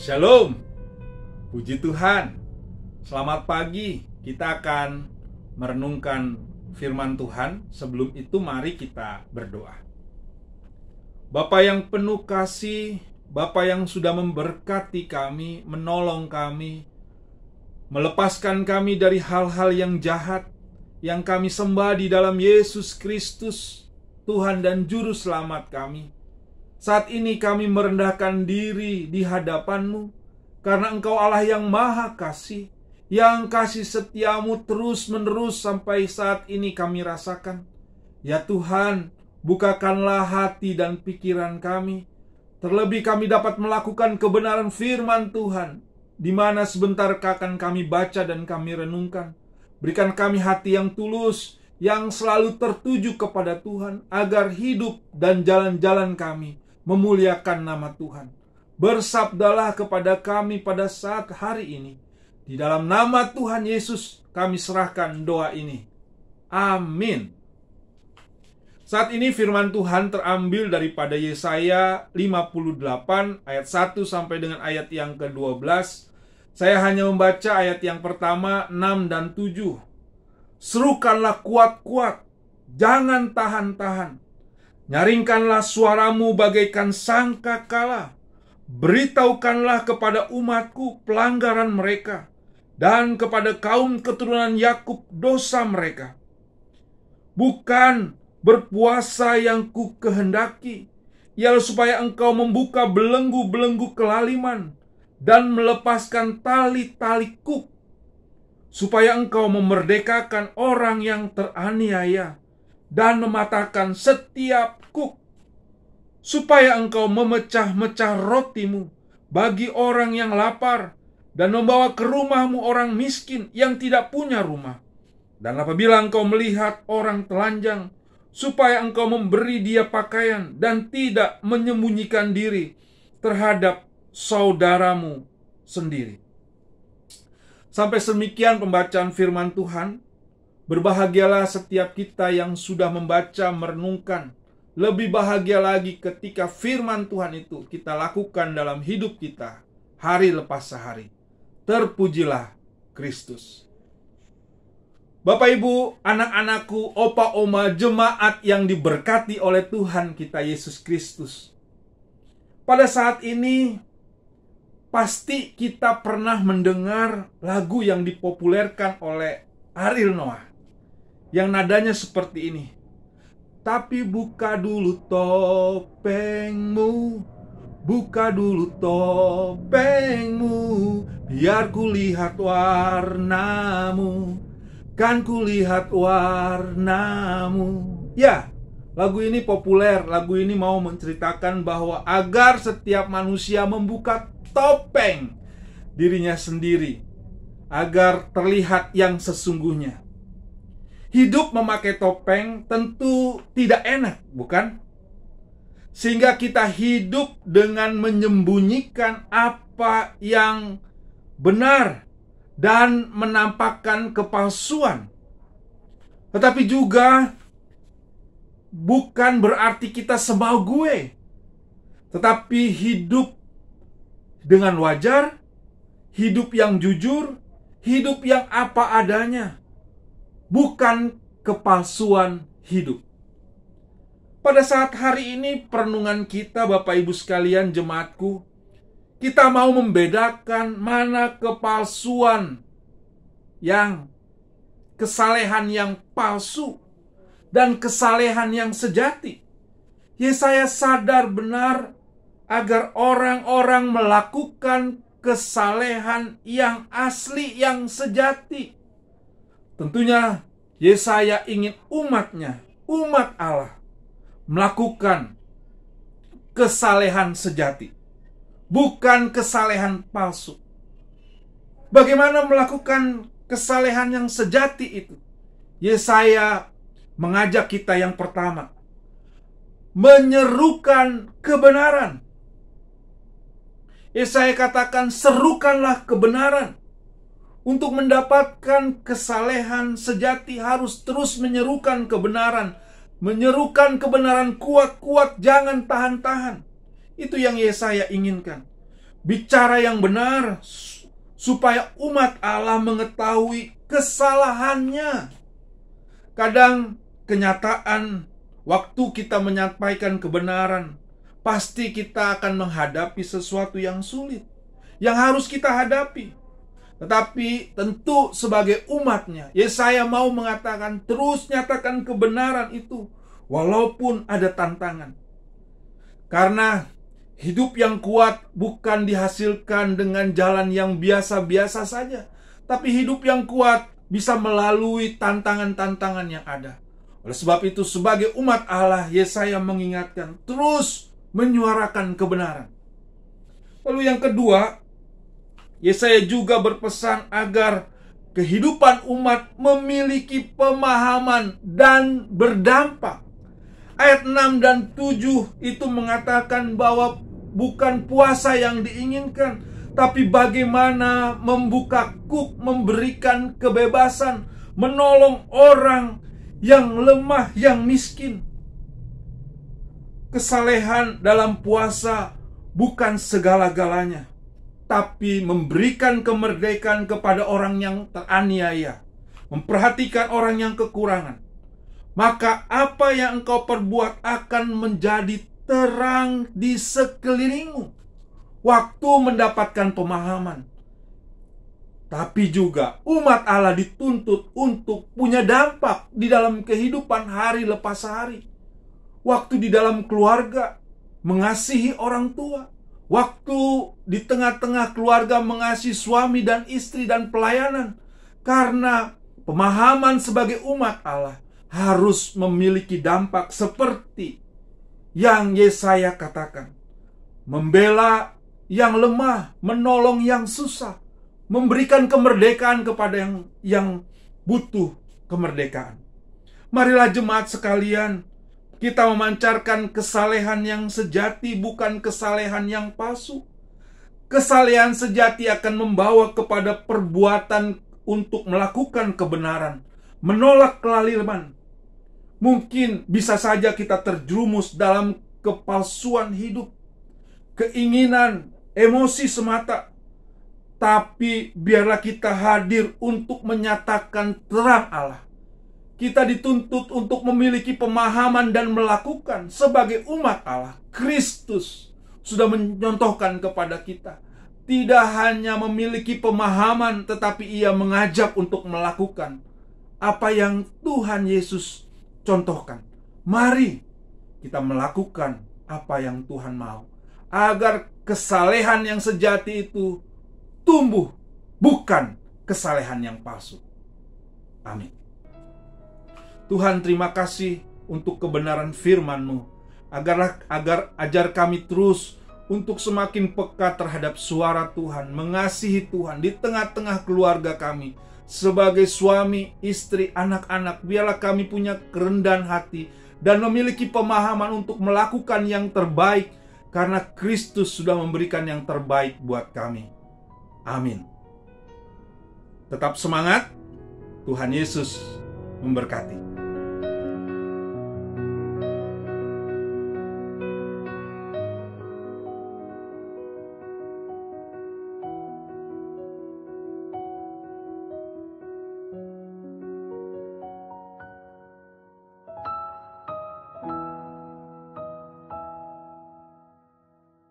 Shalom, puji Tuhan. Selamat pagi. Kita akan merenungkan firman Tuhan. Sebelum itu mari kita berdoa. Bapa yang penuh kasih, Bapa yang sudah memberkati kami, menolong kami, melepaskan kami dari hal-hal yang jahat yang kami sembah di dalam Yesus Kristus, Tuhan dan Juru Selamat kami. Saat ini kami merendahkan diri di hadapan-Mu, karena Engkau Allah yang Maha Kasih, yang kasih setiamu terus-menerus sampai saat ini kami rasakan. Ya Tuhan, bukakanlah hati dan pikiran kami, terlebih kami dapat melakukan kebenaran firman Tuhan, di mana sebentar akan kami baca dan kami renungkan. Berikan kami hati yang tulus, yang selalu tertuju kepada Tuhan, agar hidup dan jalan-jalan kami memuliakan nama Tuhan. Bersabdalah kepada kami pada saat hari ini. Di dalam nama Tuhan Yesus kami serahkan doa ini. Amin. Saat ini firman Tuhan terambil daripada Yesaya 58 ayat 1 sampai dengan ayat yang ke-12. Saya hanya membaca ayat yang pertama, 6 dan 7. Serukanlah kuat-kuat, jangan tahan-tahan. Nyaringkanlah suaramu bagaikan sangkakala. Beritahukanlah kepada umatku pelanggaran mereka, dan kepada kaum keturunan Yakub dosa mereka. Bukan berpuasa yang ku kehendaki, ialah supaya engkau membuka belenggu-belenggu kelaliman, dan melepaskan tali-tali kuk, supaya engkau memerdekakan orang yang teraniaya, dan mematahkan setiap kuk, supaya engkau memecah-mecah rotimu bagi orang yang lapar, dan membawa ke rumahmu orang miskin yang tidak punya rumah. Dan apabila engkau melihat orang telanjang, supaya engkau memberi dia pakaian, dan tidak menyembunyikan diri terhadap saudaramu sendiri. Sampai semikian pembacaan firman Tuhan. Berbahagialah setiap kita yang sudah membaca, merenungkan. Lebih bahagia lagi ketika firman Tuhan itu kita lakukan dalam hidup kita, hari lepas sehari. Terpujilah Kristus. Bapak Ibu, anak-anakku, opa oma, jemaat yang diberkati oleh Tuhan kita Yesus Kristus. Pada saat ini, pasti kita pernah mendengar lagu yang dipopulerkan oleh Ariel Noah, yang nadanya seperti ini. Tapi buka dulu topengmu, buka dulu topengmu, biar kulihat warnamu, kan kulihat warnamu. Ya, lagu ini populer. Lagu ini mau menceritakan bahwa agar setiap manusia membuka topeng dirinya sendiri, agar terlihat yang sesungguhnya. Hidup memakai topeng tentu tidak enak, bukan? Sehingga kita hidup dengan menyembunyikan apa yang benar dan menampakkan kepalsuan. Tetapi juga bukan berarti kita semau gue, tetapi hidup dengan wajar, hidup yang jujur, hidup yang apa adanya, bukan kepalsuan hidup. Pada saat hari ini perenungan kita, Bapak Ibu sekalian, jemaatku, kita mau membedakan mana kepalsuan yang kesalehan yang palsu dan kesalehan yang sejati. Yesaya sadar benar agar orang-orang melakukan kesalehan yang asli, yang sejati. Tentunya Yesaya ingin umatnya, umat Allah, melakukan kesalehan sejati, bukan kesalehan palsu. Bagaimana melakukan kesalehan yang sejati itu? Yesaya mengajak kita yang pertama, menyerukan kebenaran. Yesaya katakan, serukanlah kebenaran. Untuk mendapatkan kesalehan sejati harus terus menyerukan kebenaran. Menyerukan kebenaran kuat-kuat, jangan tahan-tahan. Itu yang Yesaya inginkan. bicara yang benar, supaya umat Allah mengetahui kesalahannya. Kadang kenyataan waktu kita menyampaikan kebenaran, pasti kita akan menghadapi sesuatu yang sulit, yang harus kita hadapi. Tetapi tentu sebagai umatnya, Yesaya mau mengatakan terus nyatakan kebenaran itu, walaupun ada tantangan. Karena hidup yang kuat bukan dihasilkan dengan jalan yang biasa-biasa saja, tapi hidup yang kuat bisa melalui tantangan-tantangan yang ada. Oleh sebab itu, sebagai umat Allah, Yesaya mengingatkan terus menyuarakan kebenaran. Lalu yang kedua, Yesaya juga berpesan agar kehidupan umat memiliki pemahaman dan berdampak. Ayat 6 dan 7 itu mengatakan bahwa bukan puasa yang diinginkan, tapi bagaimana membuka kuk, memberikan kebebasan, menolong orang yang lemah, yang miskin. Kesalehan dalam puasa bukan segala-galanya, tapi memberikan kemerdekaan kepada orang yang teraniaya, memperhatikan orang yang kekurangan. Maka apa yang engkau perbuat akan menjadi terang di sekelilingmu. Waktu mendapatkan pemahaman. Tapi juga umat Allah dituntut untuk punya dampak di dalam kehidupan hari lepas hari. Waktu di dalam keluarga, mengasihi orang tua. Waktu di tengah-tengah keluarga, mengasihi suami dan istri dan pelayanan. Karena pemahaman sebagai umat Allah harus memiliki dampak seperti yang Yesaya katakan. Membela yang lemah, menolong yang susah, memberikan kemerdekaan kepada yang butuh kemerdekaan. Marilah jemaat sekalian, kita memancarkan kesalehan yang sejati, bukan kesalehan yang palsu. Kesalehan sejati akan membawa kepada perbuatan untuk melakukan kebenaran, menolak kelaliman. Mungkin bisa saja kita terjerumus dalam kepalsuan hidup, keinginan, emosi semata. Tapi biarlah kita hadir untuk menyatakan terang Allah. Kita dituntut untuk memiliki pemahaman dan melakukan sebagai umat Allah. Kristus sudah menyontohkan kepada kita. Tidak hanya memiliki pemahaman, tetapi ia mengajak untuk melakukan apa yang Tuhan Yesus contohkan. Mari kita melakukan apa yang Tuhan mau, agar kesalehan yang sejati itu tumbuh, bukan kesalehan yang palsu. Amin. Tuhan, terima kasih untuk kebenaran firman-Mu. Agar ajar kami terus untuk semakin peka terhadap suara Tuhan, mengasihi Tuhan di tengah-tengah keluarga kami. Sebagai suami, istri, anak-anak, biarlah kami punya kerendahan hati dan memiliki pemahaman untuk melakukan yang terbaik, karena Kristus sudah memberikan yang terbaik buat kami. Amin. Tetap semangat. Tuhan Yesus memberkati.